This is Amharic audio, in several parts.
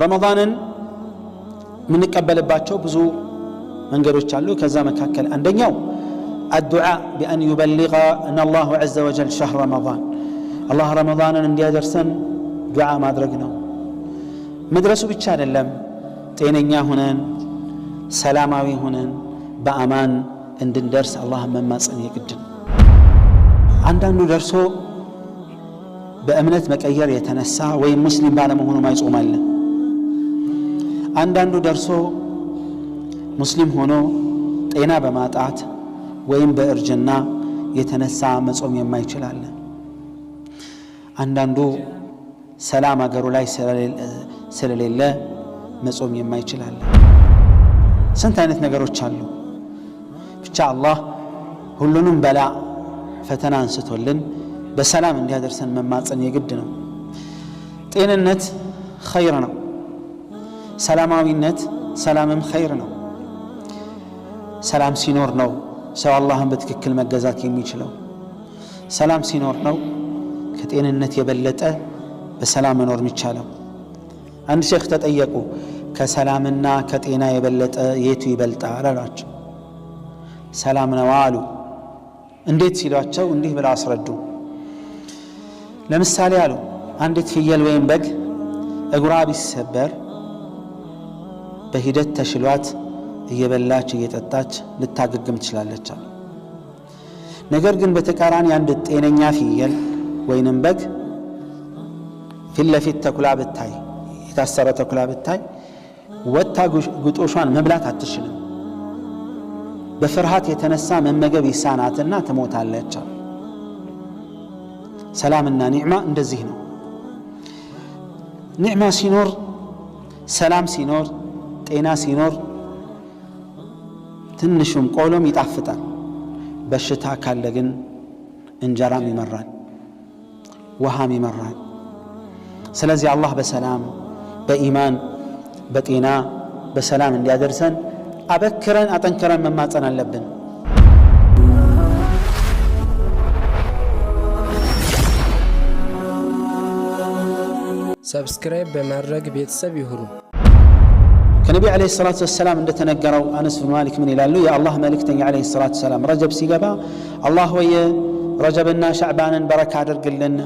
ረመዳንን ምንቀበልባቸው ብዙ መንገዶች አሉ። ከዛ መካከል አንደኛው الدعاء بأن يبلغنا الله عز وجل شهر رمضان الله رمضان እንዲያደርሰን ዱዓ ማድረግ ነው። መድረሱ ብቻ አይደለም፣ ጤነኛ ሆነን ሰላማዊ ሆነን በአማን እንድንደርስ አላህን መማፀን የግድ ነው። አንዳንዱ ደርሶ በእምነት መቀየር የተነሳ ወይም ሙስሊም ባለመሆኑ ማይጾማል። አንዳንዱ ደርሶ ሙስሊም ሆኖ ጤና በማጣት ወይም በእርጅና የተነሳ መጾም የማይችል አለ። አንዳንዱ ሰላም አገሩ ላይ ስለሌለ መጾም የማይችል አለ። ስንት አይነት ነገሮች አሉ። ብቻ አላህ ሁሉንም በላ ፈተና አንስቶልን በሰላም እንዲያደርሰን መማፀን የግድ ነው። ጤንነት ኸይር ነው። ሰላማዊነት ሰላምም ኸይር ነው። ሰላም ሲኖር ነው ሰው አላህን በትክክል መገዛት የሚችለው። ሰላም ሲኖር ነው ከጤንነት የበለጠ በሰላም መኖር የሚቻለው። አንድ ሼክ ተጠየቁ፣ ከሰላምና ከጤና የበለጠ የቱ ይበልጣል አሏቸው። ሰላም ነው አሉ። እንዴት ሲሏቸው እንዲህ ብለው አስረዱ። ለምሳሌ አሉ አንዲት ፍየል ወይም በግ እግሯ ቢሰበር በሂደት ተሽሏት እየበላች እየጠጣች ልታገግም ትችላለች አሉ። ነገር ግን በተቃራኒ አንድ ጤነኛ ፍየል ወይንም በግ ፊት ለፊት ተኩላ ብታይ፣ የታሰረ ተኩላ ብታይ ወጥታ ግጦሿን መብላት አትችልም። በፍርሃት የተነሳ መመገብ ይሳናትና ትሞታለች አሉ። ሰላምና ኒዕማ እንደዚህ ነው። ኒዕማ ሲኖር፣ ሰላም ሲኖር፣ ጤና ሲኖር ትንሹም ቆሎም ይጣፍጣል። በሽታ ካለ ግን እንጀራም ይመራል፣ ውሃም ይመራል። ስለዚህ አላህ በሰላም በኢማን በጤና በሰላም እንዲያደርሰን አበክረን አጠንክረን መማፀን አለብን። ሰብስክራይብ በማድረግ ቤተሰብ ይሁኑ። ከነቢ ዓለይሂ ሰላቱ ወሰላም እንደተነገረው አነስ ብን ማሊክ ምን ይላሉ? የአላህ መልእክተኛ ዓለይሂ ሰላቱ ወሰላም ረጀብ ሲገባ አላህ ወይ ረጀብና ሻዕባንን በረካ አድርግልን፣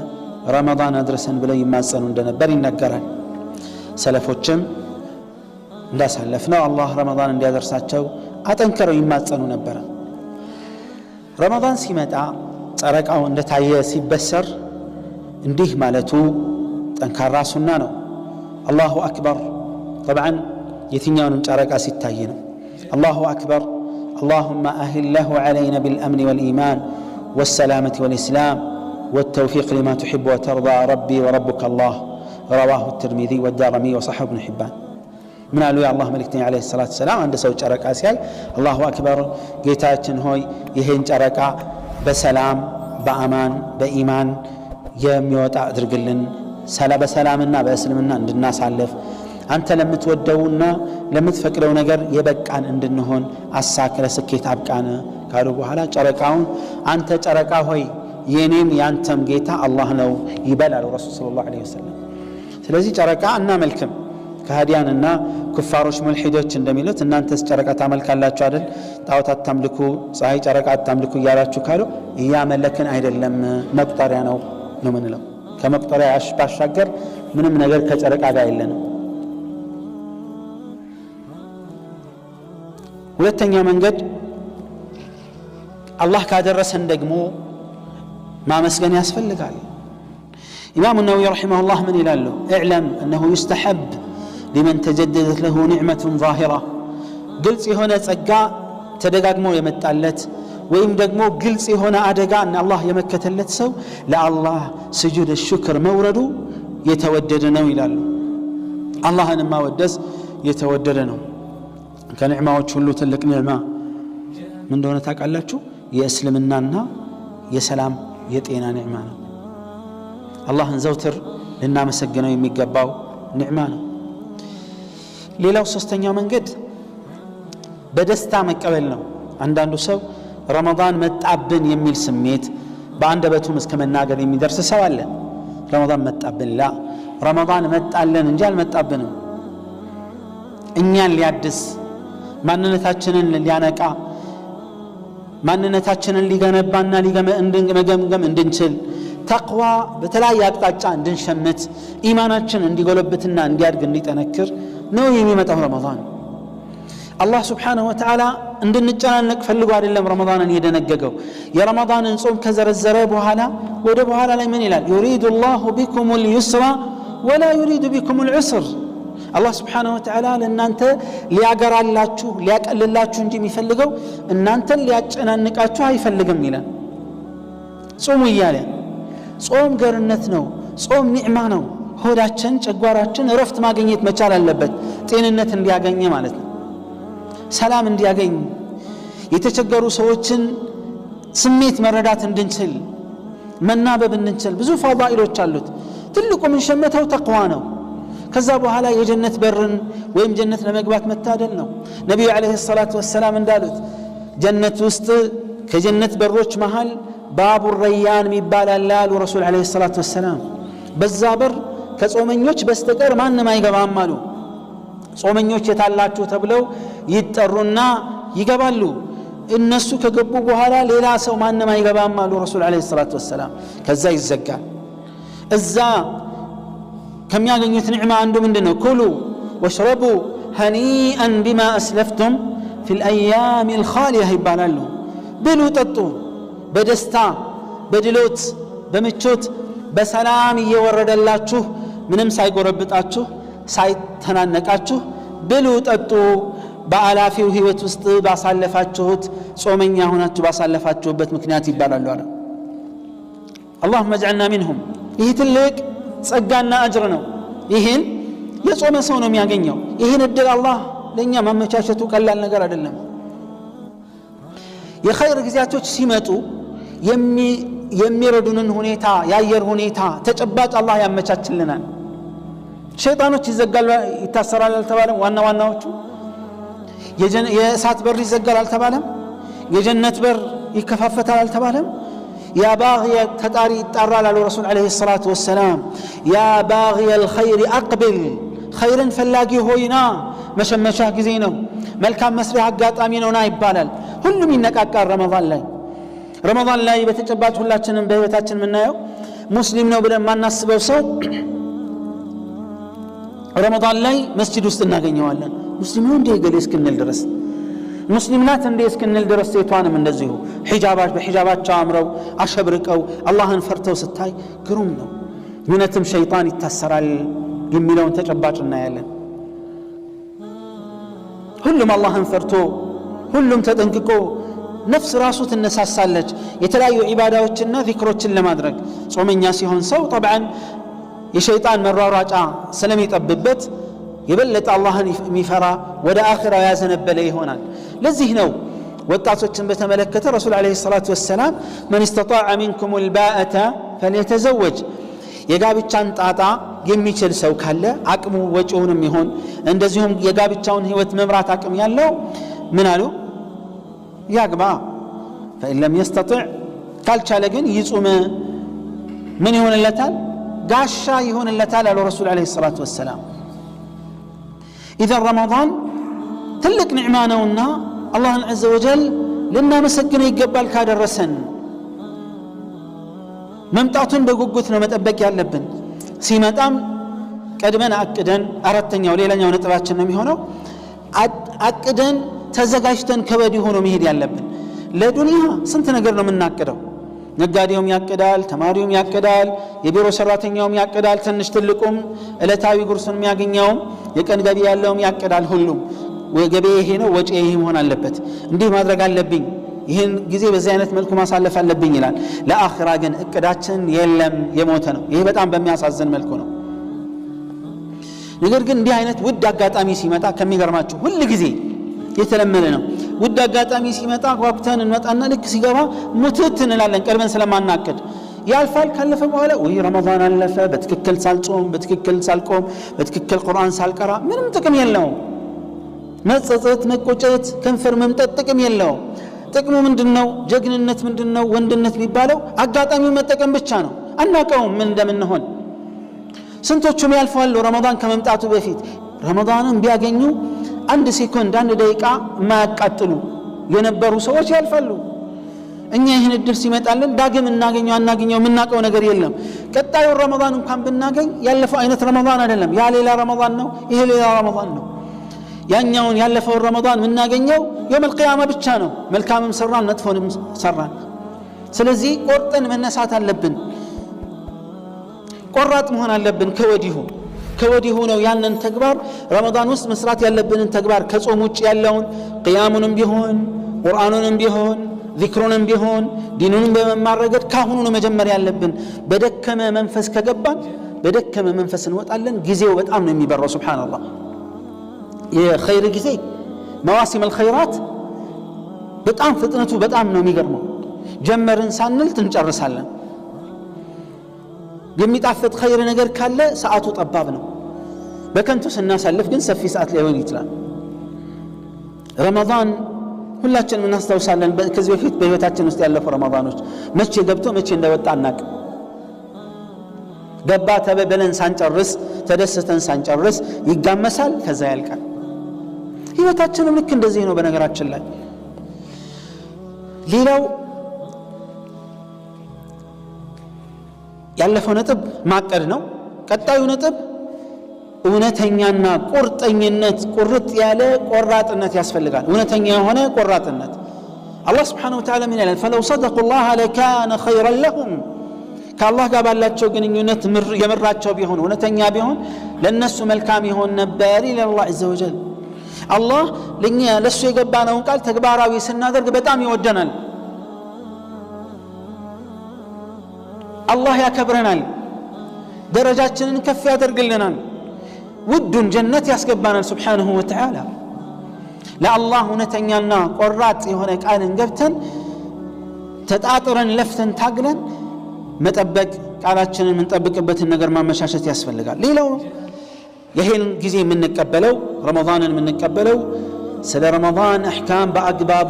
ረመዳን አድርሰን ብለው ይማጸኑ እንደነበር ይነገራል። ሰለፎችም እንዳሳለፍነው አላህ ረመዳን እንዲያደርሳቸው አጠንክረው ይማጸኑ ነበር። ረመዳን ሲመጣ ጨረቃው እንደታየ ሲበሰር እንዲህ ማለቱ ጠንካራ ሱና ነው። አላሁ አክበር ጠብዓን የትኛውንም ጨረቃ ሲታይ ነው። አላሁ አክበር اللهم أهله علينا بالأمن والإيمان والسلامة والإسلام والتوفيق لما تحب وترضى ربي وربك الله رواه الترمذي والدارمي وصححه ابن حبان من قالوا يا الله ملكتني عليه الصلاة والسلام عند سوى ጨረቃ ሲያይ الله أكبر ጌታችን ሆይ ይሄን ጨረቃ በሰላም በአማን በኢማን የሚወጣ አድርግልን፣ በሰላምና በእስልምና እንድናሳልፍ አንተ ለምትወደውና ለምትፈቅደው ነገር የበቃን እንድንሆን አሳክለ ስኬት አብቃን ካሉ በኋላ ጨረቃውን አንተ ጨረቃ ሆይ የኔም ያንተም ጌታ አላህ ነው ይበላሉ ረሱል ሰለላሁ ዐለይሂ ወሰለም። ስለዚህ ጨረቃ እናመልክም። ከሃዲያንና ኩፋሮች ሙልሂዶች እንደሚሉት እናንተስ ጨረቃ ታመልካላችሁ አይደል? ጣዖት አታምልኩ፣ ፀሐይ ጨረቃ አታምልኩ እያላችሁ ካሉ እያመለክን አይደለም፣ መቁጠሪያ ነው ነው ምንለው። ከመቁጠሪያ ባሻገር ምንም ነገር ከጨረቃ ጋር የለንም። ሁለተኛ መንገድ አላህ ካደረሰን ደግሞ ማመስገን ያስፈልጋል። ኢማሙ ነወዊ ረሒመሁላህ ምን ይላሉ? እዕለም እነሁ ዩስተሐብ ሊመን ተጀደደት ለሁ ኒዕመቱን ዛሂራ ግልጽ የሆነ ጸጋ ተደጋግሞ የመጣለት ወይም ደግሞ ግልጽ የሆነ አደጋ እና አላህ የመከተለት ሰው ለአላህ ስጁድ ሽክር መውረዱ የተወደደ ነው ይላሉ። አላህን ማወደስ የተወደደ ነው። ከኒዕማዎች ሁሉ ትልቅ ኒዕማ ምን እንደሆነ ታውቃላችሁ? የእስልምናና የሰላም የጤና ኒዕማ ነው። አላህን ዘውትር ልናመሰግነው የሚገባው ኒዕማ ነው። ሌላው ሶስተኛው መንገድ በደስታ መቀበል ነው። አንዳንዱ ሰው ረመዳን መጣብን የሚል ስሜት በአንደበቱም እስከ መናገር የሚደርስ ሰው አለ። ረመዳን መጣብን ላ ረመዳን መጣለን እንጂ አልመጣብንም። እኛን ሊያድስ ማንነታችንን ሊያነቃ ማንነታችንን ሊገነባና ሊገመገም እንድንችል ተቅዋ በተለያየ አቅጣጫ እንድንሸምት ኢማናችን እንዲጎለብትና እንዲያድግ እንዲጠነክር ነው የሚመጣው ረመዳን። አላህ ስብሓንሁ ወተዓላ እንድንጨናነቅ ፈልጎ አይደለም ረመዳንን የደነገገው። የረመዳንን ጾም ከዘረዘረ በኋላ ወደ በኋላ ላይ ምን ይላል? ዩሪዱ ላሁ ቢኩም ልዩስራ ወላ ዩሪዱ ቢኩም ልዑስር። አላህ ስብሓንሁ ወተዓላ ለእናንተ ሊያገራላችሁ ሊያቀልላችሁ እንጂ የሚፈልገው እናንተን ሊያጨናንቃችሁ አይፈልግም ይላል። ጾሙ እያለ ጾም ገርነት ነው። ጾም ኒዕማ ነው። ሆዳችን ጨጓራችን እረፍት ማግኘት መቻል አለበት፣ ጤንነት እንዲያገኝ ማለት ነው። ሰላም እንዲያገኝ የተቸገሩ ሰዎችን ስሜት መረዳት እንድንችል መናበብ እንድንችል ብዙ ፋዳኢሎች አሉት። ትልቁ ምን ሸመተው ተቅዋ ነው። ከዛ በኋላ የጀነት በርን ወይም ጀነት ለመግባት መታደል ነው። ነቢዩ ዓለይሂ ሰላቱ ወሰላም እንዳሉት ጀነት ውስጥ ከጀነት በሮች መሃል ባቡ ረያን ይባላል አሉ ረሱል ዓለይሂ ሰላቱ ወሰላም። በዛ በር ከጾመኞች በስተቀር ማንም አይገባም አሉ። ጾመኞች የታላችሁ ተብለው ይጠሩና ይገባሉ። እነሱ ከገቡ በኋላ ሌላ ሰው ማንም አይገባም አሉ ረሱል ዓለይሂ ሰላቱ ወሰላም። ከዛ ይዘጋል። እዛ ከሚያገኙት ኒዕማ አንዱ ምንድነው? ኩሉ ወሽረቡ ሀኒአን ቢማ አስለፍቱም ፊል አያሚ ልኻሊያ ይባላሉ። ብሉ ጠጡ፣ በደስታ በድሎት በምቾት በሰላም እየወረደላችሁ ምንም ሳይጎረብጣችሁ ሳይተናነቃችሁ ብሉ ጠጡ፣ በአላፊው ህይወት ውስጥ ባሳለፋችሁት ጾመኛ ሆናችሁ ባሳለፋችሁበት ምክንያት ይባላሉ አለ። اللهم اجعلنا منهم። ይህ ትልቅ ጸጋና አጅር ነው። ይህን የጾመ ሰው ነው የሚያገኘው። ይህን እድል አላህ ለእኛ ማመቻቸቱ ቀላል ነገር አይደለም። የኸይር ጊዜያቶች ሲመጡ የሚረዱንን ሁኔታ የአየር ሁኔታ ተጨባጭ አላህ ያመቻችልናል። ሸይጣኖች ይዘጋሉ ይታሰራል አልተባለም? ዋና ዋናዎቹ የእሳት በር ይዘጋል አልተባለም? የጀነት በር ይከፋፈታል አልተባለም? ያ ባግየ ተጣሪ ይጣራል አሉ ረሱል ዓለይሂ ሰላቱ ወሰላም። ያ ባግየ ልኸይር አቅብል፣ ኸይርን ፈላጊ ሆይና መሸመቻ ጊዜ ነው፣ መልካም መስሪያ አጋጣሚ ነውና ይባላል። ሁሉም ይነቃቃል ረመዳን ላይ በተጨባጭ ሁላችንም በህይወታችን የምናየው ሙስሊም ነው ብለን ማናስበው ሰው ረመዳን ላይ መስጂድ ውስጥ እናገኘዋለን። ሙስሊም ነው እንዴ ገሌ እስክንል ድረስ፣ ሙስሊም ናት እንዴ እስክንል ድረስ ሴቷንም እንደዚሁ በሒጃባቸው አምረው አሸብርቀው አላህን ፈርተው ስታይ ግሩም ነው። እውነትም ሸይጣን ይታሰራል የሚለውን ተጨባጭ እናያለን። ሁሉም አላህን ፈርቶ ሁሉም ተጠንቅቆ ነፍስ ራሱ ትነሳሳለች የተለያዩ ዒባዳዎችና ዚክሮችን ለማድረግ። ጾመኛ ሲሆን ሰው ጠብዓን የሸይጣን መሯሯጫ ስለሚጠብበት የበለጠ አላህን የሚፈራ ወደ አኺራ ያዘነበለ ይሆናል። ለዚህ ነው ወጣቶችን በተመለከተ ረሱል ዓለይሂ ሰላቱ ወሰላም መን استطاع منكم الباءة فليتزوج፣ የጋብቻን ጣጣ የሚችል ሰው ካለ አቅሙ ወጪውንም ይሆን እንደዚሁም የጋብቻውን ህይወት መምራት አቅም ያለው ምን አሉ? ያግባ። فإن لم يستطع ካልቻለ ግን ይጹም። ምን ይሆንለታል? ጋሻ ይሆንለታል አሉ ረሱል ዓለይሂ ሰላቱ ወሰላም። ኢዘን ረመዳን ትልቅ ኒዕማ ነውና አላህን ዐዘ ወጀል ልናመሰግነው ይገባል። ካደረሰን መምጣቱን በጉጉት ነው መጠበቅ ያለብን። ሲመጣም ቀድመን አቅደን፣ አራተኛው ሌላኛው ነጥባችን ነው የሚሆነው፣ አቅደን ተዘጋጅተን ከወዲሁ ሆኖ መሄድ ያለብን። ለዱንያ ስንት ነገር ነው የምናቅደው። ነጋዴውም ያቅዳል፣ ተማሪውም ያቅዳል፣ የቢሮ ሰራተኛውም ያቅዳል፣ ትንሽ ትልቁም ዕለታዊ ጉርሱን የሚያገኘውም የቀን ገቢ ያለውም ያቅዳል። ሁሉም ገቢ ይሄ ነው፣ ወጪ ይሄ መሆን አለበት፣ እንዲህ ማድረግ አለብኝ፣ ይህን ጊዜ በዚህ አይነት መልኩ ማሳለፍ አለብኝ ይላል። ለአኺራ ግን እቅዳችን የለም፣ የሞተ ነው። ይሄ በጣም በሚያሳዝን መልኩ ነው። ነገር ግን እንዲህ አይነት ውድ አጋጣሚ ሲመጣ ከሚገርማችሁ ሁል ጊዜ የተለመደ ነው። ውድ አጋጣሚ ሲመጣ ጓጉተን እንመጣና ልክ ሲገባ ሙትት እንላለን፣ ቀድመን ስለማናቅድ ያልፋል። ካለፈ በኋላ ወይ ረመዳን አለፈ፣ በትክክል ሳልጾም፣ በትክክል ሳልቆም፣ በትክክል ቁርአን ሳልቀራ ምንም ጥቅም የለውም። መጸጸት፣ መቆጨት፣ ከንፈር መምጠጥ ጥቅም የለውም። ጥቅሙ ምንድነው? ጀግንነት ምንድነው? ወንድነት የሚባለው አጋጣሚውን መጠቀም ብቻ ነው። አናውቀውም ምን እንደምንሆን። ስንቶቹም ያልፋሉ ረመዳን ከመምጣቱ በፊት ረመዳንን ቢያገኙ አንድ ሴኮንድ አንድ ደቂቃ የማያቃጥሉ የነበሩ ሰዎች ያልፋሉ። እኛ ይህን እድል ሲመጣልን ዳግም እናገኘው የምናውቀው ነገር የለም። ቀጣዩ ረመዳን እንኳን ብናገኝ ያለፈው አይነት ረመዳን አይደለም። ያ ሌላ ረመዳን ነው፣ ይሄ ሌላ ረመዳን ነው። ያኛውን ያለፈው ረመዳን የምናገኘው የውመል ቂያማ ብቻ ነው፣ መልካምም ሰራን መጥፎንም ሰራን። ስለዚህ ቆርጠን መነሳት አለብን፣ ቆራጥ መሆን አለብን። ከወዲሁ ነው ያንን ተግባር ረመዳን ውስጥ መስራት ያለብንን ተግባር ከጾም ውጭ ያለውን ቂያሙንም ቢሆን ቁርአኑንም ቢሆን ዚክሩንም ቢሆን ዲኑንም በመማር ረገድ ካሁኑ ነው መጀመር ያለብን። በደከመ መንፈስ ከገባን በደከመ መንፈስ እንወጣለን። ጊዜው በጣም ነው የሚበራው። ሱብሃንአላህ የኸይር ጊዜ መዋሲም الخيرات በጣም ፍጥነቱ በጣም ነው የሚገርመው። ጀመርን ሳንል እንጨርሳለን። የሚጣፍጥ ኸይር ነገር ካለ ሰዓቱ ጠባብ ነው። በከንቱ ስናሳልፍ ግን ሰፊ ሰዓት ሊሆን ይችላል። ረመዳን ሁላችንም እናስታውሳለን። ከዚህ በፊት በህይወታችን ውስጥ ያለፈው ረመዳኖች መቼ ገብቶ መቼ እንደወጣ አናቅ። ገባ ተበበለን ሳንጨርስ ተደስተን ሳንጨርስ ይጋመሳል፣ ከዛ ያልቃል። ህይወታችንም ልክ እንደዚህ ነው። በነገራችን ላይ ሌላው ያለፈው ነጥብ ማቀድ ነው። ቀጣዩ ነጥብ እውነተኛና ቁርጠኝነት፣ ቁርጥ ያለ ቆራጥነት ያስፈልጋል። እውነተኛ የሆነ ቆራጥነት። አላህ Subhanahu Wa Ta'ala ምን ይላል? فلو صدقوا الله لكان خيرا لهم ከአላህ ጋር ባላቸው ግንኙነት የመራቸው ቢሆን እውነተኛ ቢሆን ለነሱ መልካም ይሆን ነበር ይላል አላህ عز وجل። አላህ ለኛ ለሱ የገባነውን ቃል ተግባራዊ ስናደርግ በጣም ይወደናል። አላህ ያከብረናል፣ ደረጃችንን ከፍ ያደርግልናል፣ ውዱን ጀነት ያስገባናል Subhanahu Wa Ta'ala። ለአላህ እውነተኛና ቆራጥ የሆነ ቃልን ገብተን ተጣጥረን ለፍተን ታግለን መጠበቅ፣ ቃላችንን የምንጠብቅበትን ነገር ማመቻቸት ያስፈልጋል። ሌላው ይሄን ጊዜ የምንቀበለው ረመዳንን የምንቀበለው ስለ ረመዳን አህካም በአግባቡ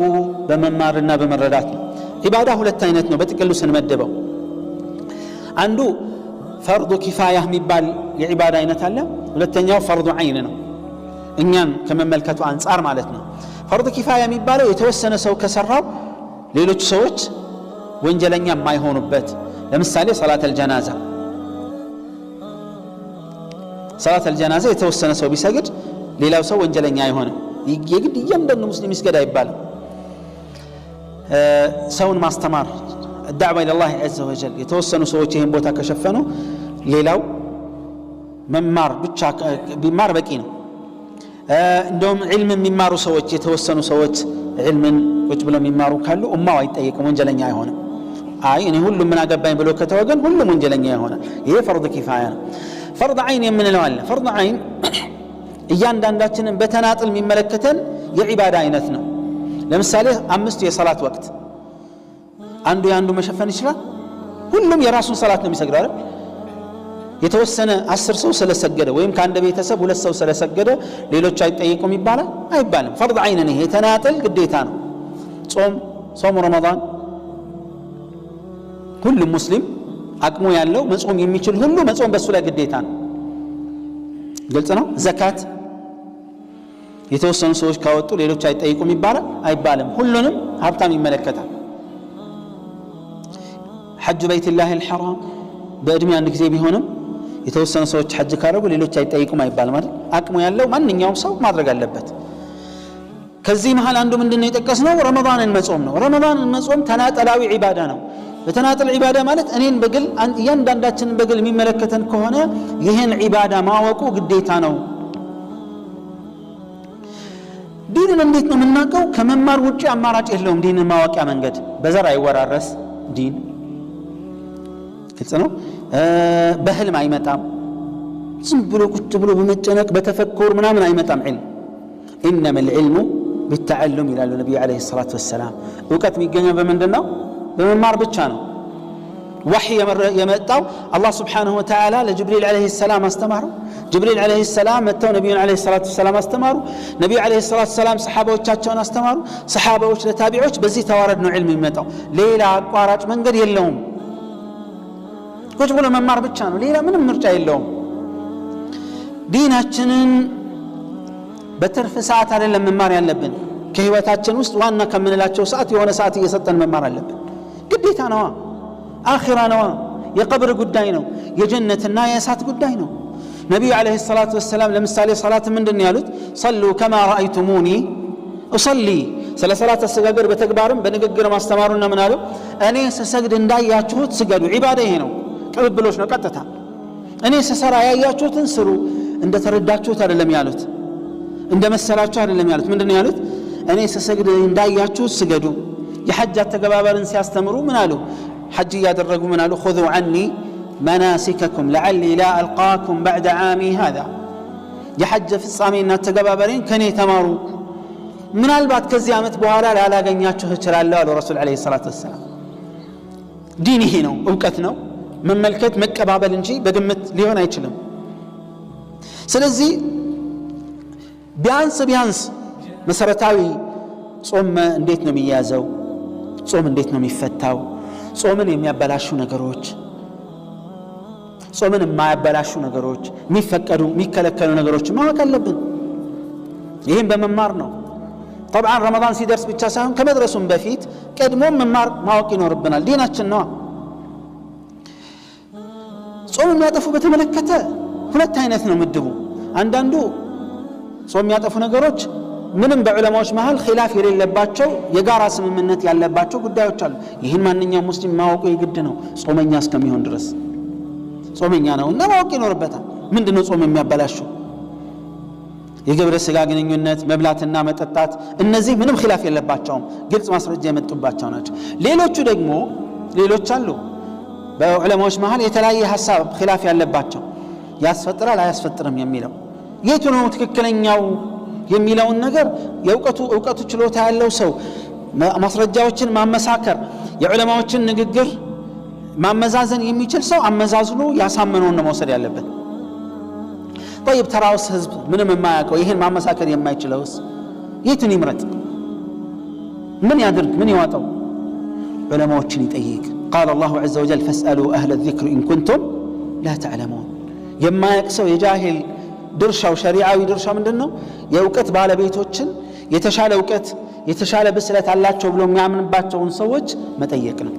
በመማርና በመረዳት ነው። ኢባዳ ሁለት አይነት ነው በጥቅሉ ስንመድበው። አንዱ ፈርዱ ኪፋያ የሚባል የኢባዳ አይነት አለ። ሁለተኛው ፈርዱ ዐይን ነው፣ እኛን ከመመልከቱ አንጻር ማለት ነው። ፈርዱ ኪፋያ የሚባለው የተወሰነ ሰው ከሰራው ሌሎች ሰዎች ወንጀለኛ የማይሆኑበት። ለምሳሌ ሰላተል ጀናዛ የተወሰነ ሰው ቢሰግድ ሌላው ሰው ወንጀለኛ አይሆንም። የግድ እያንዳንዱ ሙስሊም ይስገድ አይባልም። ሰውን ማስተማር الدعوة إلى الله عز وجل የተወሰኑ ሰዎች ይሄን ቦታ ከሸፈኑ ሌላው መማር ብቻ ቢማር በቂ ነው። እንደውም ዒልም የሚማሩ ሰዎች የተወሰኑ ሰዎች ዒልምን ቁጭ ብለው የሚማሩ ካሉ ኡማው አይጠየቅም፣ ወንጀለኛ አይሆንም። አይ እኔ ሁሉም ምን አገባኝ ብሎ ከተወገን ሁሉም ወንጀለኛ ይሆናል። ይሄ ፈርድ ኪፋያ ነው። ፈርድ ዐይን የምንለው አለ። ፈርድ ዐይን እያንዳንዳችንን በተናጥል የሚመለከተን የዒባዳ አይነት ነው። ለምሳሌ 5 የሰላት ወቅት አንዱ ያንዱ መሸፈን ይችላል። ሁሉም የራሱን ሰላት ነው የሚሰግደው አይደል? የተወሰነ 10 ሰው ስለሰገደ ወይም ከአንድ ቤተሰብ 2 ሰው ስለሰገደ ሌሎች አይጠየቁም ይባላል? አይባልም። ፈርድ ዐይን ነው። የተናጥል ግዴታ ነው። ጾም ረመዳን ሁሉም ሙስሊም አቅሙ ያለው መጾም የሚችል ሁሉ መጾም በሱ ላይ ግዴታ ነው። ግልጽ ነው። ዘካት የተወሰኑ ሰዎች ካወጡ ሌሎች አይጠይቁም ይባላል? አይባልም። ሁሉንም ሀብታም ይመለከታል። ሐጅ በይትላህ አልሐራም በእድሜ አንድ ጊዜ ቢሆንም የተወሰኑ ሰዎች ሐጅ ካረጉ ሌሎች አይጠይቁም አይባልም አይደል? አቅሙ ያለው ማንኛውም ሰው ማድረግ አለበት። ከዚህ መሃል አንዱ ምንድነው የጠቀስነው? ረመዳንን መጾም ነው። ረመዳንን መጾም ተናጠላዊ ዒባዳ ነው። በተናጠል ዒባዳ ማለት እኔን በግል እያንዳንዳችንን በግል የሚመለከተን ከሆነ ይህን ዒባዳ ማወቁ ግዴታ ነው። ዲንን እንዴት ነው የምናውቀው? ከመማር ውጪ አማራጭ የለውም። ዲንን ማወቂያ መንገድ በዘር አይወራረስ ዲን ግልጽ ነው። በህልም አይመጣም። ዝም ብሎ ቁጭ ብሎ በመጨነቅ በተፈኩር ምናምን አይመጣም። ዒልም ኢነማ العلم بالتعلم ይላሉ ነብዩ አለይሂ ሰላቱ ወሰላም። እውቀት የሚገኘው በምንድን ነው? በመማር ብቻ ነው። ወህይ የመጣው አላህ Subhanahu Wa Ta'ala ለጅብሪል አለይሂ ሰላም አስተማሩ። ጅብሪል አለይሂ ሰላም መተው ነብዩን አለይሂ ሰላቱ ወሰላም አስተማሩ። ነብዩ አለይሂ ሰላቱ ወሰላም ሰሃባዎቻቸውን አስተማሩ። ሰሃባዎች ለታቢዖች በዚህ ተዋረድ ነው ዒልም የሚመጣው። ሌላ አቋራጭ መንገድ የለውም። ቁጭ ብሎ መማር ብቻ ነው። ሌላ ምንም ምርጫ የለውም። ዲናችንን በትርፍ ሰዓት አይደለም መማር ያለብን ከህይወታችን ውስጥ ዋና ከምንላቸው ሰዓት የሆነ ሰዓት እየሰጠን መማር አለብን ግዴታ ነው አኺራ ነው የቀብር ጉዳይ ነው የጀነትና የእሳት ጉዳይ ነው ነብዩ አለይሂ ሰላቱ ወሰለም ለምሳሌ ሶላት ምንድነው ያሉት ሰሉ ከማ ረአይቱሙኒ እصلي ስለ ሶላት አሰጋገድ በተግባርም በንግግር ማስተማሩና ምን አለው እኔ ስሰግድ እንዳያችሁት ስገዱ ዒባዳ ይሄ ነው ቅብብሎች ነው ቀጥታ እኔ ስሰራ ያያችሁትን ስሩ እንደተረዳችሁት አይደለም ያሉት እንደመሰላችሁ አይደለም ያሉት ምንድነው ያሉት እኔ ስሰግድ እንዳያችሁት ስገዱ የሐጅ አተገባበርን ሲያስተምሩ ምን አሉ ሐጅ ያደረጉ ምን አሉ خذوا عني مناسككم لعلي لا القاكم بعد عامي هذا የሐጅ ፍጻሜና ተገባበሬን ከኔ ተማሩ ምናልባት ከዚህ ዓመት በኋላ ላላገኛችሁ እችላለሁ አሉ ረሱል አለይሂ ሰላቱ ወሰለም ዲን ይሄ ነው ዕውቀት ነው መመልከት መቀባበል እንጂ በግምት ሊሆን አይችልም ስለዚህ ቢያንስ መሰረታዊ ጾም እንዴት ነው የሚያዘው ጾም እንዴት ነው የሚፈታው ጾምን የሚያበላሹ ነገሮች ጾምን የማያበላሹ ነገሮች የሚፈቀዱ የሚከለከሉ ነገሮች ማወቅ አለብን ይሄን በመማር ነው طبعا رمضان ሲደርስ ብቻ ሳይሆን ከመድረሱም በፊት ቀድሞም መማር ማወቅ ይኖርብናል ዲናችን ነው ጾም የሚያጠፉ በተመለከተ ሁለት አይነት ነው ምድቡ አንዳንዱ ጾም የሚያጠፉ ነገሮች ምንም በዑለማዎች መሃል ኺላፍ የሌለባቸው የጋራ ስምምነት ያለባቸው ጉዳዮች አሉ ይህን ማንኛውም ሙስሊም ማወቁ የግድ ነው ጾመኛ እስከሚሆን ድረስ ጾመኛ ነው እና ማወቅ ይኖርበታል ምንድነው ጾም የሚያበላሸው የግብረ ስጋ ግንኙነት መብላትና መጠጣት እነዚህ ምንም ኺላፍ የለባቸውም ግልጽ ማስረጃ የመጡባቸው ናቸው ሌሎቹ ደግሞ ሌሎች አሉ በዑለማዎች መሃል የተለያየ ሐሳብ ኺላፍ ያለባቸው ያስፈጥራል አያስፈጥርም የሚለው የቱ ነው ትክክለኛው የሚለውን ነገር የዕውቀቱ ችሎታ ያለው ሰው ማስረጃዎችን ማመሳከር የዑለማዎችን ንግግር ማመዛዘን የሚችል ሰው አመዛዝኖ ያሳመነውን ነው መውሰድ ያለበት طيب ተራውስ ህዝብ ምንም የማያውቀው ይሄን ማመሳከር የማይችለውስ የቱን ይምረጥ ምን ያድርግ ምን ይዋጣው ዑለማዎችን ይጠይቅ قال الله عز وجل فاسألوا أهل الذكر إن كنتم لا تعلمون የማያውቅ ሰው የጃሂል ድርሻው ሸሪዓዊ ድርሻ ምንድነው የዕውቀት ባለቤቶችን የተሻለ ዕውቀት የተሻለ ብስለት አላቸው ብሎ የሚያምንባቸውን ሰዎች መጠየቅ ነው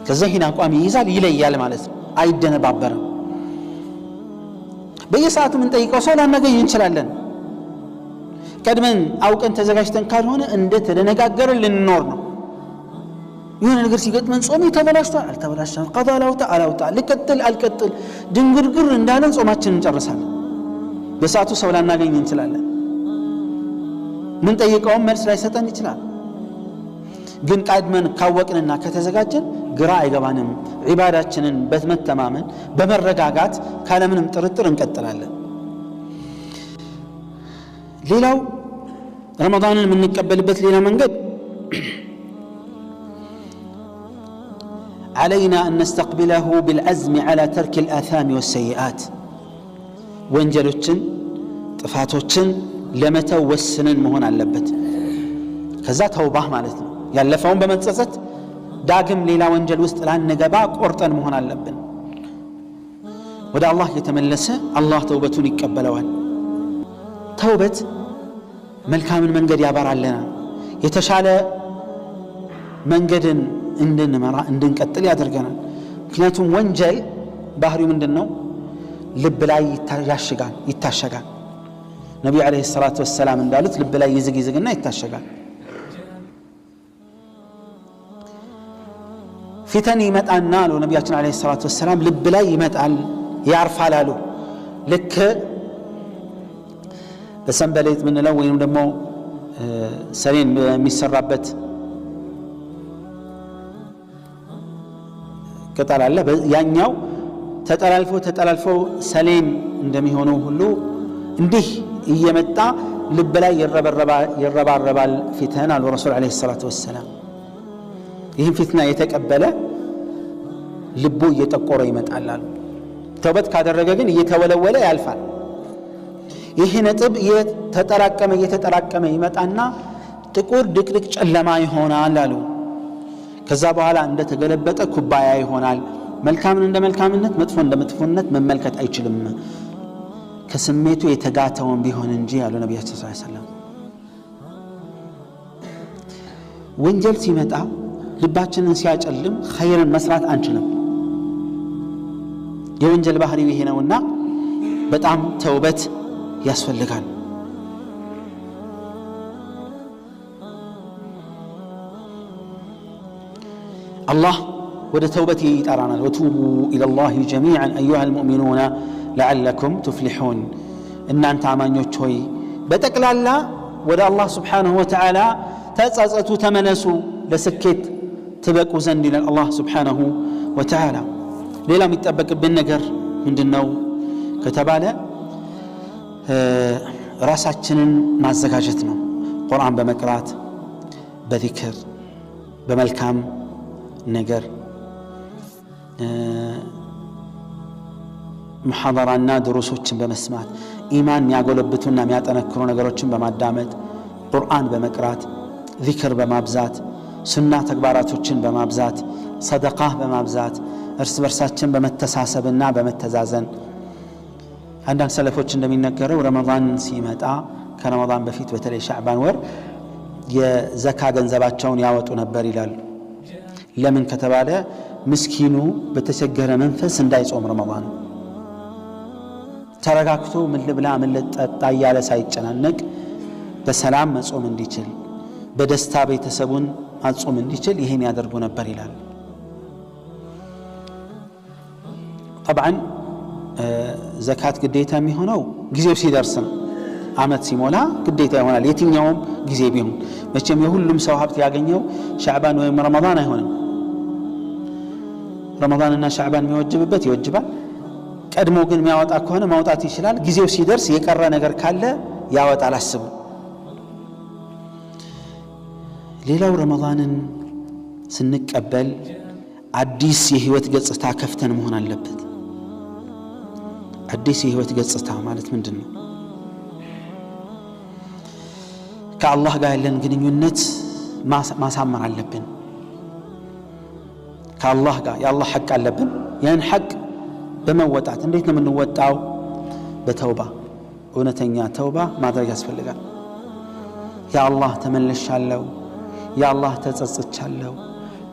ከዚህና አቋም ይይዛል ይለያል ማለት ነው አይደነባበርም በየሰዓቱ ምን ጠይቀው ሰው ላናገኝ እንችላለን ቀድመን አውቀን ተዘጋጅተን ካልሆነ እንደ ተደነጋገርን ልንኖር ነው የሆነ ነገር ሲገጥመን ጾም ተበላሽቷል አልተበላሽም ቀዳ አላውጣ ልቀጥል አልቀጥል ድንግርግር እንዳለን ጾማችንን እንጨርሳለን በሰዓቱ ሰው ላናገኝ እንችላለን ምን ጠይቀው መልስ ላይሰጠን ይችላል ግን ቀድመን ካወቅንና ከተዘጋጀን ግራ አይገባንም ዒባዳችንን በመተማመን በመረጋጋት ካለምንም ጥርጥር እንቀጥላለን ሌላው ረመዳንን የምንቀበልበት ሌላ መንገድ علينا أن نستقبله بالعزم على ترك الآثام والسيئات ወንጀሎችን ጥፋቶችን ለመተው ወስነን መሆን አለበት ከዛ ተውባህ ማለት ነው ያለፈውን በመጸጸት ዳግም ሌላ ወንጀል ውስጥ ላንገባ ቆርጠን መሆን አለብን ወደ አላህ የተመለሰ አላህ ተውበቱን ይቀበለዋል ተውበት መልካምን መንገድ ያበራልናል የተሻለ መንገድን እንድንመራ እንድንቀጥል ያደርገናል ምክንያቱም ወንጀል ባህሪው ምንድነው ልብ ላይ ይታሸጋል ነብዩ አለይሂ ሰላቱ ወሰለም እንዳሉት ልብ ላይ ይዝግና ይታሸጋል ፊተን ይመጣና አሉ ነብያችን አለይሂ ሰላቱ ወሰለም ልብ ላይ ይመጣል ያርፋል አሉ ልክ በሰንበሌጥ ምንለው ወይንም ደግሞ ሰሌን የሚሰራበት ቅጠል አለ ያኛው ተጠላልፎ ሰሌን እንደሚሆነው ሁሉ እንዲህ እየመጣ ልብ ላይ ይረባረባል ፊተን አሉ ረሱል አለይሂ ሰላቱ ወሰለም ይህን ፊትና የተቀበለ ልቡ እየጠቆረ ይመጣል አሉ ተውበት ካደረገ ግን እየተወለወለ ያልፋል ይህ ነጥብ እየተጠራቀመ ይመጣና ጥቁር ድቅድቅ ጨለማ ይሆናል አሉ ከዛ በኋላ እንደተገለበጠ ኩባያ ይሆናል መልካምን እንደ መልካምነት መጥፎ እንደ መጥፎነት መመልከት አይችልም ከስሜቱ የተጋተውን ቢሆን እንጂ ያሉ ነብያችን ሰለላሁ ዐለይሂ ወሰለም ወንጀል ሲመጣ ልባችንን ሲያጨልም ኸይርን መስራት አንችልም የወንጀል ባህሪው ይሄ ነውና በጣም ተውበት ያስፈልጋል الله ወደ ተውበት ይጠራናል وتوبوا الى الله جميعا ايها المؤمنون لعلكم تفلحون እናንተ አማኞች ሆይ በጠቅላላ ወደ አላህ Subhanahu Wa Ta'ala ተጸጸቱ ተመለሱ ለስኬት ትበቁ ዘንድ ይላል አላህ Subhanahu Wa Ta'ala ሌላው የሚጠበቅብን ነገር ምንድነው ከተባለ ራሳችንን ማዘጋጀት ነው ቁርአን በመቅራት በዚክር በመልካም ነገር ሙሐደራና ድሩሶችን በመስማት ኢማን የሚያጎለብቱና የሚያጠነክሩ ነገሮችን በማዳመጥ ቁርአን በመቅራት ዚክር በማብዛት ሱና ተግባራቶችን በማብዛት ሰደቃ በማብዛት እርስ በርሳችን በመተሳሰብና በመተዛዘን አንዳንድ ሰለፎች እንደሚነገረው ረመዳን ሲመጣ ከረመዳን በፊት በተለይ ሻዕባን ወር የዘካ ገንዘባቸውን ያወጡ ነበር ይላሉ ለምን ከተባለ ምስኪኑ በተቸገረ መንፈስ እንዳይጾም ረመዳን ተረጋግቶ ምን ልብላ ምን ልጠጣ ያለ ሳይጨናነቅ በሰላም መጾም እንዲችል በደስታ ቤተሰቡን ማጾም እንዲችል ይሄን ያደርጉ ነበር ይላል طبعا ዘካት ግዴታ የሚሆነው ጊዜው ሲደርስ ነው አመት ሲሞላ ግዴታ ይሆናል የትኛውም ጊዜ ቢሆን መቼም የሁሉም ሰው ሀብት ያገኘው ሻዕባን ወይም ረመዳን አይሆንም ረመዳንና ሻዕባን የሚወጅብበት ይወጅባል ቀድሞ ግን የሚያወጣ ከሆነ ማውጣት ይችላል ጊዜው ሲደርስ የቀረ ነገር ካለ ያወጣል አስቡ ሌላው ረመዳንን ስንቀበል አዲስ የህይወት ገጽታ ከፍተን መሆን አለበት አዲስ የህይወት ገጽታ ማለት ምንድነው ከአላህ ጋር ያለን ግንኙነት ማሳመር አለብን ከአላህ ጋር የአላህ ሐቅ አለብን ያን ሐቅ በመወጣት እንዴት ነው የምንወጣው በተውባ እውነተኛ ተውባ ማድረግ ያስፈልጋል ያ አላህ ተመለሻለሁ ያ አላህ ተጸጽቻለሁ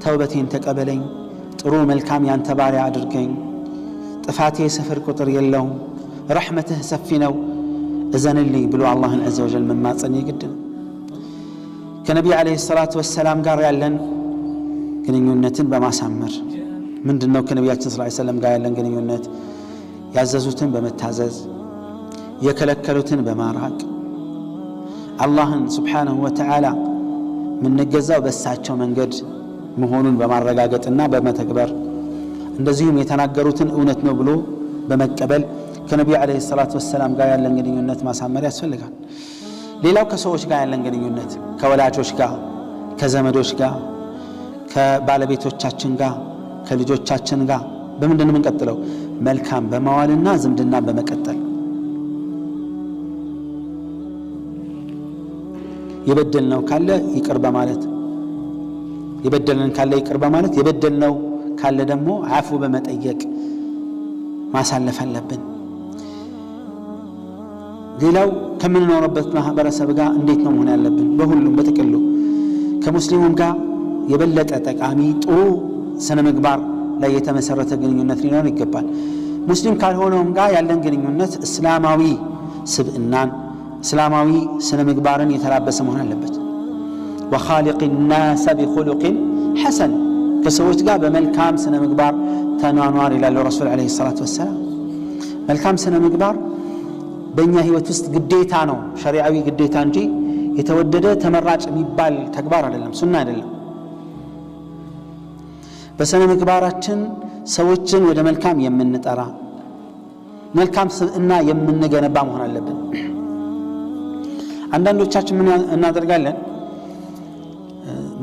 ተውበቴን ተቀበለኝ ጥሩ መልካም ያንተ ባሪያ አድርገኝ ጥፋቴ ስፍር ቁጥር የለውም ረሕመትህ ሰፊ ነው እዘንልኝ ብሎ አላህን ዐዘ ወጀል መማጸን ይግድ ነው ከነቢዩ ዓለይሂ ሰላቱ ወሰላም ጋር ያለን ግንኙነትን በማሳመር ምንድነው ከነቢያችን ሰለላሁ ዐለይሂ ወሰለም ጋር ያለን ግንኙነት ያዘዙትን በመታዘዝ የከለከሉትን በማራቅ አላህን Subhanahu Wa Ta'ala ምንገዛው በሳቸው መንገድ መሆኑን በማረጋገጥና በመተግበር እንደዚሁም የተናገሩትን እውነት ነው ብሎ በመቀበል ከነቢዩ ዓለይሂ ሰላቱ ወሰላም ጋር ያለን ግንኙነት ማሳመር ያስፈልጋል ሌላው ከሰዎች ጋር ያለን ግንኙነት ከወላጆች ጋር ከዘመዶች ጋር ከባለቤቶቻችን ጋር ከልጆቻችን ጋር በምንድነው የምንቀጥለው መልካም በመዋልና ዝምድና በመቀጠል የበደልነው ካለ ይቅር በማለት የበደልን ካለ ይቅር በማለት የበደልነው ካለ ደግሞ አፉ በመጠየቅ ማሳለፍ አለብን ሌላው ከምንኖርበት ማህበረሰብ ጋር እንዴት ነው መሆን ያለብን በሁሉም በጥቅሉ ከሙስሊሙም ጋር የበለጠ ጠቃሚ ጥሩ ስነ ምግባር ላይ የተመሰረተ ግንኙነት ሊኖር ይገባል ሙስሊም ካልሆነውም ጋር ያለን ግንኙነት እስላማዊ ስብዕናን እስላማዊ ስነ ምግባርን የተላበሰ መሆን አለበት وخالق الناس بخلق حسن ከሰዎች ጋር በመልካም ስነ ምግባር ተኗኗር ይላል ረሱል አለይሂ ሰላቱ ወሰለም መልካም ስነ ምግባር በእኛ ህይወት ውስጥ ግዴታ ነው ሸሪዓዊ ግዴታ እንጂ የተወደደ ተመራጭ የሚባል ተግባር አይደለም ሱና አይደለም በስነ ምግባራችን ሰዎችን ወደ መልካም የምንጠራ መልካም ስብዕና የምንገነባ መሆን አለብን አንዳንዶቻችን ምን እናደርጋለን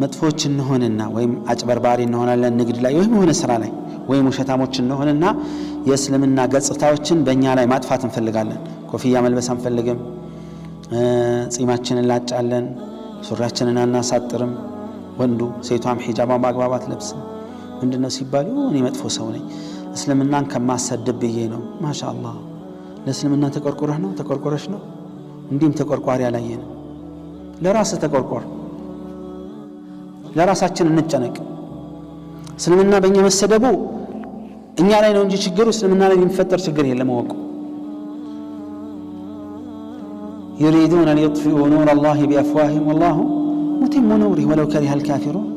መጥፎች እንሆንና ወይም አጭበርባሪ እንሆናለን ንግድ ላይ ወይም ሆነ ስራ ላይ ወይም ውሸታሞች እንሆንና የእስልምና ገጽታዎችን በእኛ ላይ ማጥፋት እንፈልጋለን ኮፍያ መልበስ አንፈልግም ጺማችንን ላጫለን ሱሪያችንን አናሳጥርም ወንዱ ሴቷም ሒጃባን በአግባብ አትለብስም ምንድነው ሲባሉ እኔ መጥፎ ሰው ነኝ እስልምናን ከማሰደብ ብዬ ነው ማሻአላህ ለእስልምና ተቆርቆረህ ነው ተቆርቆረሽ ነው እንዲም ተቆርቋሪ ያላየን ለራስ ተቆርቆር ለራሳችን እንጨነቅ እስልምና በእኛ መሰደቡ እኛ ላይ ነው እንጂ ችግሩ እስልምና ላይ የሚፈጠር ችግር የለም ወቁ يريدون أن يطفئوا نور الله بأفواههم والله متم نوره ولو كره الكافرون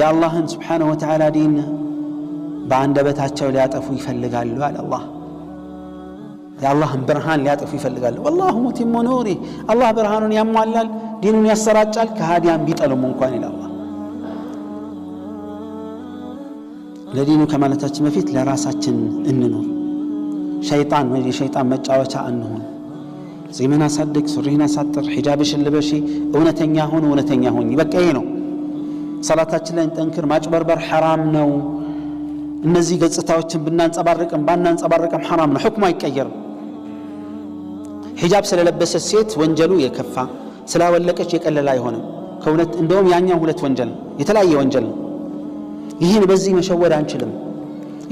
يا الله سبحانه وتعالى دين በአንደበታቸው ሊያጠፉ ይፈልጋሉ አለ አላህ የአላህን ብርሃን ሊያጠፉ ይፈልጋሉ والله متم نوره አላህ ብርሃኑን ያሟላል ዲኑን ያሰራጫል ከሃዲያን ቢጠሉም እንኳን ይላል አላህ ለዲኑ ከማለታችን በፊት ለራሳችን እንኖር ሸይጣን መጫወቻ አንሆን ጺምን አሳድግ ሱሪህን አሳጥር ሒጃብሽን ልበሺ እውነተኛ ሁን በቃ ይሄ ነው ሰላታችን ላይ እንጠንክር ማጭበርበር ሐራም ነው እነዚህ ገጽታዎችን ባናንጸባርቅም ሐራም ነው ሁክሙ አይቀየርም ሒጃብ ስለለበሰች ሴት ወንጀሉ የከፋ ስላወለቀች የቀለለ አይሆንም ከእውነት እንደውም ያኛው ሁለት ወንጀል የተለያየ ወንጀል ነው ይህን በዚህ መሸወድ አንችልም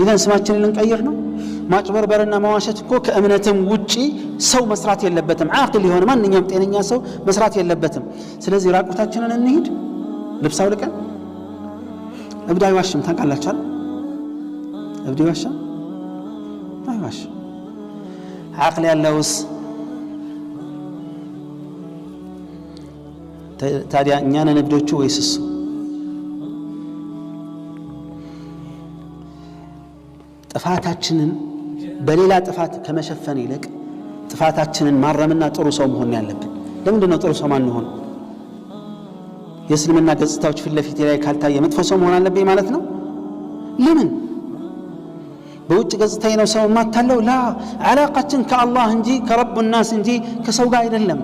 ኢዘን ስማችንን ልንቀይር ነው ማጭበርበርና መዋሸት እኮ ከእምነትም ውጪ ሰው መስራት የለበትም አቅል የሆነ ማንኛውም ጤነኛ ሰው መስራት የለበትም ስለዚህ ራቁታችንን እንሂድ ልብስ አውልቀን እብድ አይዋሽም ታውቃላችሁ አይደል እብድ ይዋሻል አይዋሽም አቅል ያለውስ ታዲያ እኛን እብዶቹ ወይስ እሱ ጥፋታችንን በሌላ ጥፋት ከመሸፈን ይልቅ ጥፋታችንን ማረምና ጥሩ ሰው መሆን ያለብን ለምንድን ነው ጥሩ ሰው ማን ሆነ የእስልምና ገጽታዎች ፊት ለፊት ላይ ካልታየ መጥፎ ሰው መሆን አለብኝ ማለት ነው ለምን በውጭ ገጽታዬ ነው ሰው ማታለው ላ አላቃችን ከአላህ እንጂ ከረቡ الناس እንጂ ከሰው ጋር አይደለም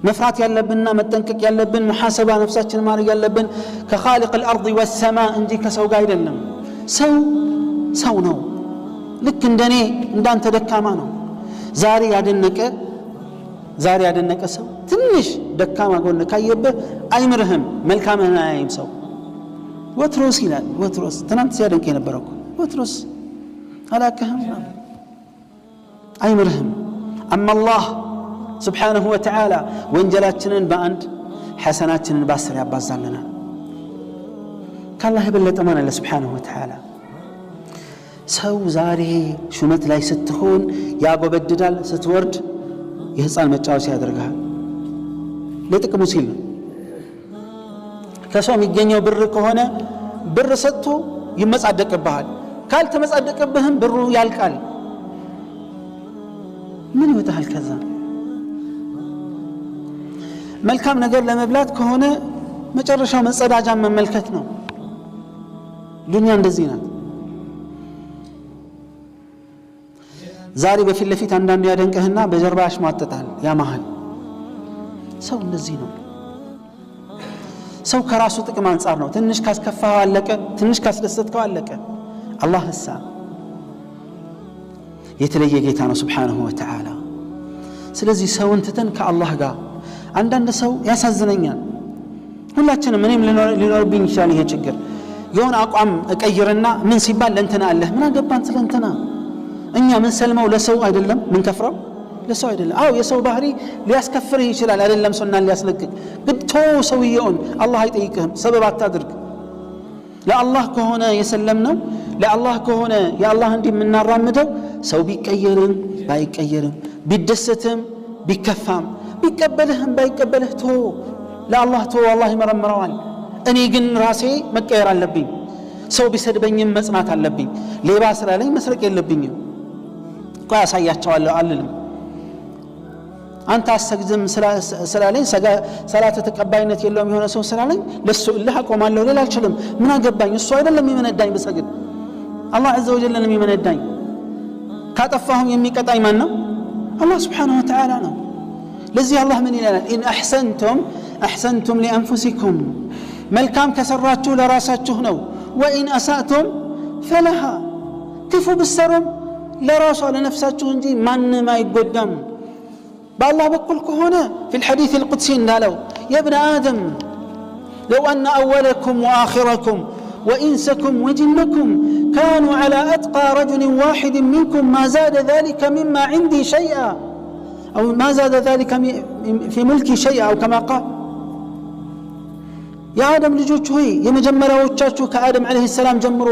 መፍራት ያለብንና መጠንቀቅ ያለብን ሙሐሰባ ነፍሳችን ማድረግ ያለብን ከخالق الارض والسماء እንጂ ከሰው ጋር አይደለም ሰው ነው ልክ እንደኔ እንዳንተ ደካማ ነው ዛሬ ያደነቀ ሰው ትንሽ ደካማ ጎን ካየበት አይምርህም መልካምህን አያይም ሰው ወትሮስ ይላል ወትሮስ ትናንት ሲያደንቅ የነበረው ወትሮስ አላከህም አይምርህም أما الله سبحانه وتعالى ወንጀላችንን በአንድ ሐሰናችንን በ10 ያባዛልናል ከአላህ የበለጠ ማን አለ سبحانه وتعالى ሰው ዛሬ ሹመት ላይ ስትሆን ያጎበድዳል ስትወርድ የህፃን መጫወቻ ያደርጋል ለጥቅሙ ሲል ነው ከሰው የሚገኘው ብር ከሆነ ብር ሰጥቶ ይመጻደቅብሃል ካልተመጻደቅብህም ብሩ ያልቃል ምን ይወጣል ከዛ መልካም ነገር ለመብላት ከሆነ መጨረሻው መጸዳጃ መመልከት ነው ዱንያ እንደዚህ ናት ዛሬ በፊት ለፊት አንዳንዱ ያደንቀህና በጀርባ ያሽሟጥጣል ያማሃል ሰው እንደዚህ ነው ሰው ከራሱ ጥቅም አንፃር ነው ትንሽ ካስከፋው አለቀ ትንሽ ካስደሰትከው አለቀ አላህ የተለየ ጌታ ነው Subhanahu Wa Ta'ala ስለዚህ ሰውን ትተን ከአላህ ጋር አንዳንድ ሰው ያሳዝነኛል ሁላችንም እኔም ሊኖርብኝ ይችላል ይሄ ችግር የሆነ አቋም እቀይርና ምን ሲባል ለእንትና አለህ ምን አገባን ስለእንትና እኛ ምን ሰልመው ለሰው አይደለም ምን ከፍረው ለሰው አይደለም አው የሰው ባህሪ ሊያስከፍር ይችላል አይደለም ሱናን ሊያስለቅቅ ግድቶ ሰውየውን አላህ አይጠይቅህም ሰበብ አታድርግ ለአላህ ከሆነ የሰለምነው ለአላህ ከሆነ የአላህ እንዲምናራምደው ሰው ቢቀየርም ባይቀየርም ቢደሰትም ቢከፋም ቢቀበልህም ባይቀበልህ ለአላህ አላህ ይመረምረዋል እኔ ግን ራሴ መቀየር አለብኝ ሰው ቢሰድበኝም መጽናት አለብኝ ሌባ ስላለኝ መስረቅ የለብኝም ቆይ አሳያቸዋለሁ አልልም አንተ አሰግድም ስላለኝ ሰላተ ተቀባይነት የለውም የሆነ ሰው ስላለኝ ለሱ እልህ አቆማለሁ ሌላ አልችልም ምን አገባኝ እሱ አይደለም የሚመነዳኝ በሰግድ አላህ عز وجل ነው የሚመነዳኝ ካጠፋሁም የሚቀጣኝ ማን ነው አላህ Subhanahu Wa Ta'ala ነው ለዚህ አላህ ምን ይላል ኢን አሕሰንቱም لأنفسكم መልካም ከሰራችሁ ለራሳችሁ ነው وإن أسأتم فلها ክፉ ብትሰሩም ለራሷ ለነፍሳችሁ እንጂ ማንም አይጎዳም بالله بقول كهنا في الحديث القدسي قالوا يا ابن آدم لو أن أولكم وآخركم وإنسكم وجنكم كانوا على أتقى رجل واحد منكم ما زاد ذلك مما عندي شيئا أو ما زاد ذلك في ملكي شيئا أو كما قال يا آدم ልጆች ሆይ የመጀመሪያዎቻችሁ ከአደም عليه السلام ጀምሮ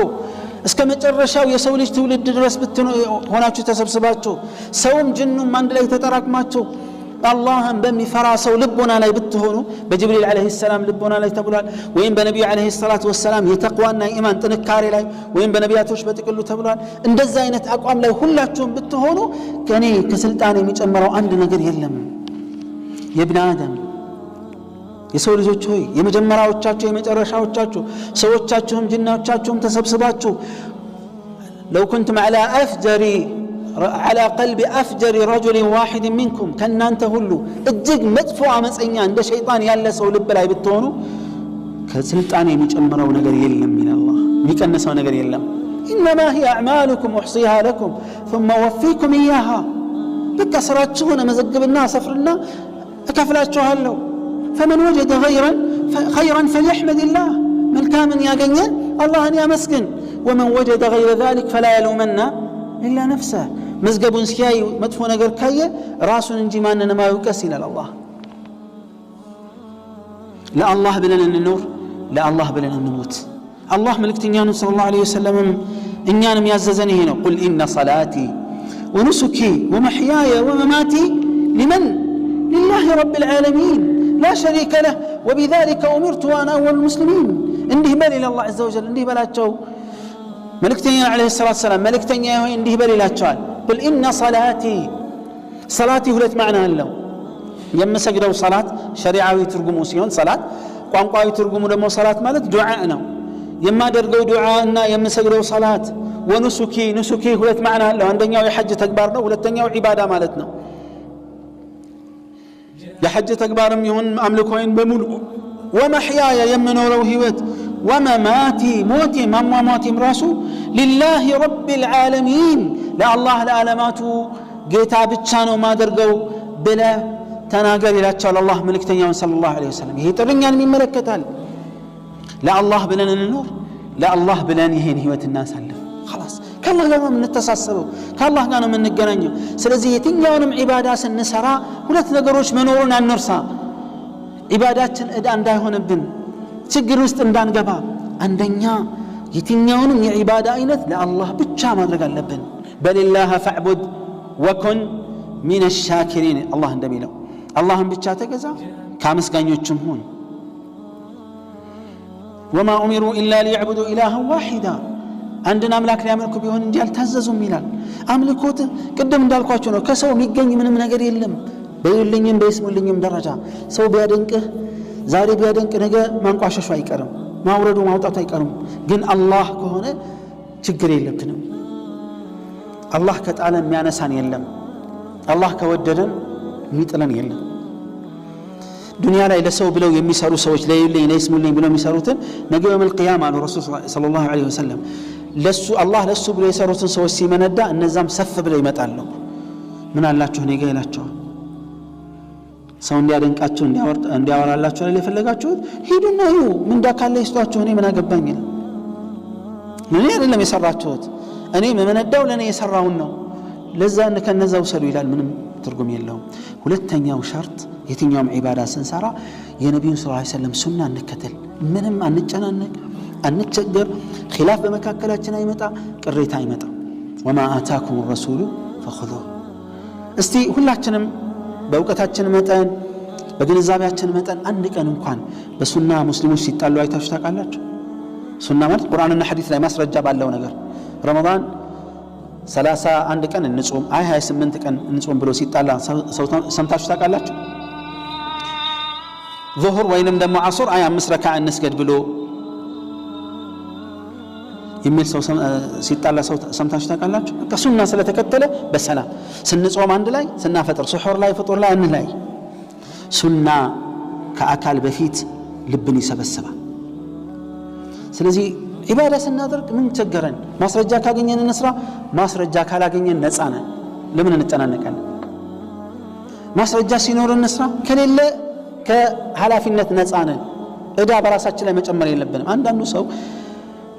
እስከ መጨረሻው የሰው ልጅ ትውልድ ድረስ ሆናችሁ ተሰብስባችሁ ሰውም ጅኑም አንድ ላይ ተጠራቅማችሁ አላህን በሚፈራ ሰው ልቦና ላይ ብትሆኑ በጅብሪል عليه السلام ልቦና ላይ ተብሏል ወይም በነብዩ عليه الصلاه والسلام የተቅዋና ኢማን ጥንካሬ ላይ ወይም በነቢያቶች በጥቅሉ ተብሏል እንደዛ አይነት አቋም ላይ ሁላችሁም ብትሆኑ ከኔ ከስልጣን የሚጨምረው አንድ ነገር የለም የኢብኑ አደም የሰው ልጆች ሆይ የመጀመሪያዎቻችሁ የመጨረሻዎቻችሁ ሰዎቻችሁም ጅናዎቻችሁም ተሰብስባችሁ لو كنتم على قلب أفجر رجل واحد منكم كنانت هلو እጅግ መጥፎ አመፀኛ እንደ ሸይጣን ያለ ሰው ልብ ላይ ብትሆኑ ከስልጣን የሚጨምረው ነገር የለም من الله የሚቀንሰው ነገር የለም إنما هي أعمالكم أحصيها لكم ثم أوفيكم إياها በቃ ስራችሁን መዘግብና ሰፍርና እከፍላችኋለሁ فمن وجد خيرا فليحمد الله ملكامن ያገኘ አላህን ያመስግን ومن وجد غير ذلك فلا يلومن إلا نفسه مزقبون سياي مدفو نقر كاية راسون انجي ماننا ما يوكسين الله لا الله بلنا النور لا الله بلنا النموت الله ملك تنيانو صلى الله عليه وسلم إنيانم يعززني هنا قل إن صلاتي ونسكي ومحياي ومماتي لمن لله رب العالمين لا شريك له وبذلك أمرت وأنا أول المسلمين انده بل إلى الله عز وجل انده بلاتشو ملكتني عليه الصلاة والسلام ملكتني انده بل إلى تشال قل إن صلاتي هلت معنى اللو يمسجدوا صلاة شريعة ترجموا سيون صلاة قانقاوي ترجموا لما صلاة مالت دعاءنا يما درجوا دعاءنا يمسجدوا صلاة ونسكي هلت معنى اللو عندنا يحج تكبارنا ولا تنيا عبادة مالتنا يحج تكبارم يهون أملكوين بملو ومحياي يمنوا هيوت ومماتي موتي مماتي مراسو لله رب العالمين لا الله العالماتو جيتا بتشانو ما درجوا بلا تناقر إلى تشال الله ملكتنيا صلى الله عليه وسلم هي ترنيان من ملكتال لا الله بلن النور لا الله بلن يهين هيوت الناس هلف خلاص كالله قالوا من التصصبوا كالله قالوا من الجنانيو سلزي يتنيونم عبادات النسراء ولا تنقروش منورنا النرسا عبادات الأدان دايهون ابن ችግር ውስጥ እንዳንገባ አንደኛ የትኛውንም የዒባዳ አይነት ለአላህ ብቻ ማድረግ አለብን በሊላህ ፈዕቡድ ወኩን ሚን الشاكرين አላህ እንደሚለው አላህን ብቻ ተገዛ ከአመስጋኞችም ሁን وما أمروا إلا ليعبدوا إلها واحدا አንድን አምላክ ሊያመልኩ ቢሆን እንጂ አልታዘዙም ይላል አምልኮት ቅድም እንዳልኳችሁ ነው ከሰው የሚገኝ ምንም ነገር የለም በይልኝም በስሙልኝም ደረጃ ሰው ቢያደንቅህ ዛሬ ቢያደንቅ ነገ ማንቋሸሹ አይቀርም ማውረዱ ማውጣቱ አይቀርም ግን አላህ ከሆነ ችግር የለብንም አላህ ከጣለን የሚያነሳን የለም አላህ ከወደደን የሚጥለን የለም ዱንያ ላይ ለሰው ብለው የሚሰሩ ሰዎች ለይልኝ ለይስሙልኝ ብለው የሚሰሩትን ነገ የውመል ቂያማ አሉ ረሱል ሰለላሁ ዐለይሂ ወሰለም ለሱ አላህ ለሱ ብለው የሰሩትን ሰዎች ሲመነዳ እነዛም ሰፍ ብለው ይመጣሉ ምን አላችሁ ነገ ይላቸዋል ሰው እንዲያደንቃችሁ እንዲያወራላችሁ ላይ የፈለጋችሁት ሂዱና ይሁ ምን ዳካለ ይስጧችሁ እኔ ምን አገባኝ እኔ አይደለም የሰራችሁት እኔ መመነዳው ለኔ የሰራውን ነው ለዛ ከነዛው ሰሉ ይላል ምንም ትርጉም የለውም ሁለተኛው ሸርጥ የትኛውም ዒባዳ ስንሰራ የነብዩን ሰለላሁ ዐለይሂ ወሰለም ሱና እንከተል ምንም አንጨናነቅ አንቸገር ኺላፍ በመካከላችን አይመጣ ቅሬታ አይመጣ ወማ አታኩም الرسول فخذوه እስቲ ሁላችንም በእውቀታችን መጠን በግንዛቤያችን መጠን አንድ ቀን እንኳን በሱና ሙስሊሞች ሲጣሉ አይታችሁ ታውቃላችሁ ሱና ማለት ቁርአንና ሐዲስ ላይ ማስረጃ ባለው ነገር ረመዳን 31 ቀን እንጾም 28 ቀን እንጾም ብሎ ሲጣላ ሰምታችሁ ታውቃላችሁ ዙሁር ወይንም ደግሞ ዐሱር 5 ረካዓ እንስገድ ብሎ የሚል ሰው ሲጣላ ሰው ሰምታችሁ ታውቃላችሁ በቃ ሱና ስለተከተለ በሰላም ስንጾም አንድ ላይ ስናፈጥር ሱሑር ላይ ፍጡር ላይ አንድ ላይ ሱና ከአካል በፊት ልብን ይሰበስባል ስለዚህ ዒባዳ ስናደርግ ምን ቸገረን ማስረጃ ካገኘን እንስራ ማስረጃ ካላገኘን ነፃ ነን ለምን እንጨናነቃለን ማስረጃ ሲኖር እንስራ ከሌለ ከኃላፊነት ነፃ ነን እዳ በራሳችን ላይ መጨመር የለብንም አንዳንዱ ሰው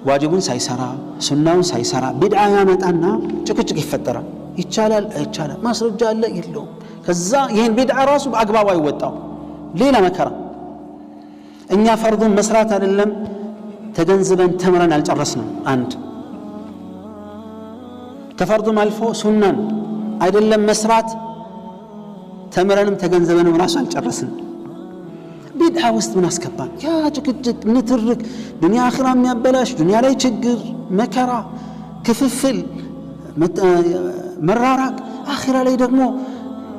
ዋጅቡን ሳይሰራ ሱናውን ሳይሰራ ቢድዓ ያመጣና ጭቅጭቅ ይፈጠራል። ይቻላል አይቻልም ማስረጃ አለ የለውም። ከዛ ይሄን ቢድዓ ራሱ በአግባቡ አይወጣው ሌላ መከራ። እኛ ፈርዱን መስራት አይደለም ተገንዝበን ተምረን አልጨረስንም። አንድ ከፈርዱም አልፎ ሱናን አይደለም መስራት ተምረንም ተገንዝበንም ራሱ አልጨረስን። ቢድዓ ውስጥ ምን አስገባን? ያ ጭቅጭቅ ንትርክ ዱንያ አኺራ የሚያበላሽ ዱንያ ላይ ችግር መከራ ክፍፍል መራራቅ አኺራ ላይ ደግሞ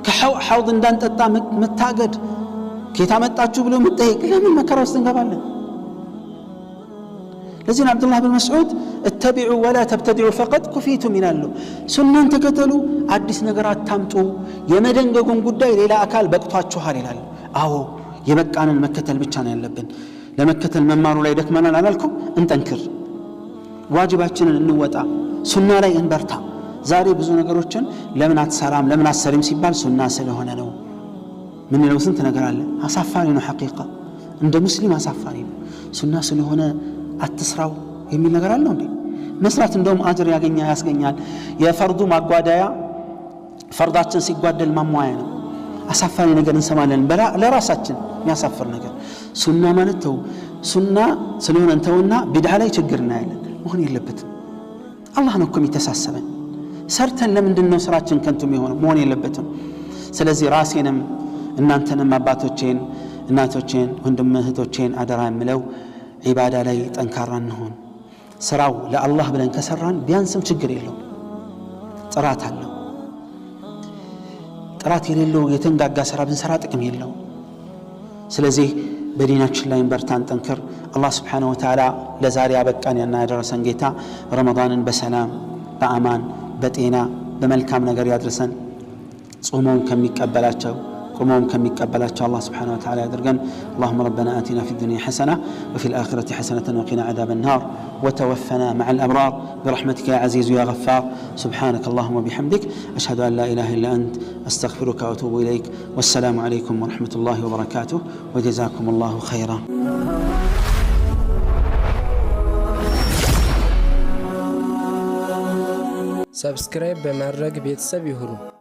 ከሐውድ እንዳንጠጣ መታገድ ጌታ መጣችሁ ብሎ መጠየቅ ለምን መከራ ውስጥ እንገባለን? ለዚህ አብዱላህ ብን መስዑድ እተቢዑ ወላ ተብተዲዑ ፈቀድ ኩፊቱም ይላሉ። ሱናን ተከተሉ አዲስ ነገር አታምጡ፣ የመደንገጉን ጉዳይ ሌላ አካል በቅቷችኋል ይላል። አዎ የበቃንን መከተል ብቻ ነው ያለብን። ለመከተል መማሩ ላይ ደክመናል አላልኩም? እንጠንክር፣ ዋጅባችንን እንወጣ፣ ሱና ላይ እንበርታ። ዛሬ ብዙ ነገሮችን ለምን አትሰራም ለምን አትሰሪም ሲባል ሱና ስለሆነ ነው ምን ነው ስንት ነገር አለ። አሳፋሪ ነው ሐቂቃ እንደ ሙስሊም አሳፋሪ ነው። ሱና ስለሆነ አትስራው የሚል ነገር አለ እንዴ? መስራት እንደውም አጅር ያስገኛል። የፈርዱ ማጓዳያ ፈርዳችን ሲጓደል ማሟያ ነው። አሳፋሪ ነገር እንሰማለን ለራሳችን የሚያሳፍር ነገር። ሱና ማለት ተው ሱና ስለሆነ እንተውና ቢድዓ ላይ ችግር እናያለን። መሆን የለበትም። አላህ ነው እኮ የሚተሳሰበን። ሰርተን ለምንድነው ስራችን ከንቱ የሚሆነው? መሆን የለበትም። ስለዚህ ራሴንም እናንተንም አባቶቼን እናቶቼን ወንድም እህቶቼን አደራ የምለው ዒባዳ ላይ ጠንካራ እንሆን። ስራው ለአላህ ብለን ከሰራን ቢያንስም ችግር የለው፣ ጥራት አለው። ጥራት የሌለው የተንጋጋ ስራ ብንሰራ ጥቅም የለው። ስለዚህ በዲናችን ላይ በርታን ጠንክር። አላህ Subhanahu Wa Ta'ala ለዛሬ አበቃን ያደረሰን ጌታ ረመዳንን በሰላም በአማን በጤና በመልካም ነገር ያድርሰን። ጾመውን ከሚቀበላቸው قمهم كم يقبلاتش الله سبحانه وتعالى يدرجن. اللهم ربنا آتنا في الدنيا حسنة وفي الآخرة حسنة وقنا عذاب النار وتوفنا مع الأبرار برحمتك يا عزيز يا غفار. سبحانك اللهم وبحمدك أشهد أن لا إله إلا أنت أستغفرك وأتوب إليك. والسلام عليكم ورحمة الله وبركاته وجزاكم الله خيرا. سبسكرايب بمرق بيتساب يهرو.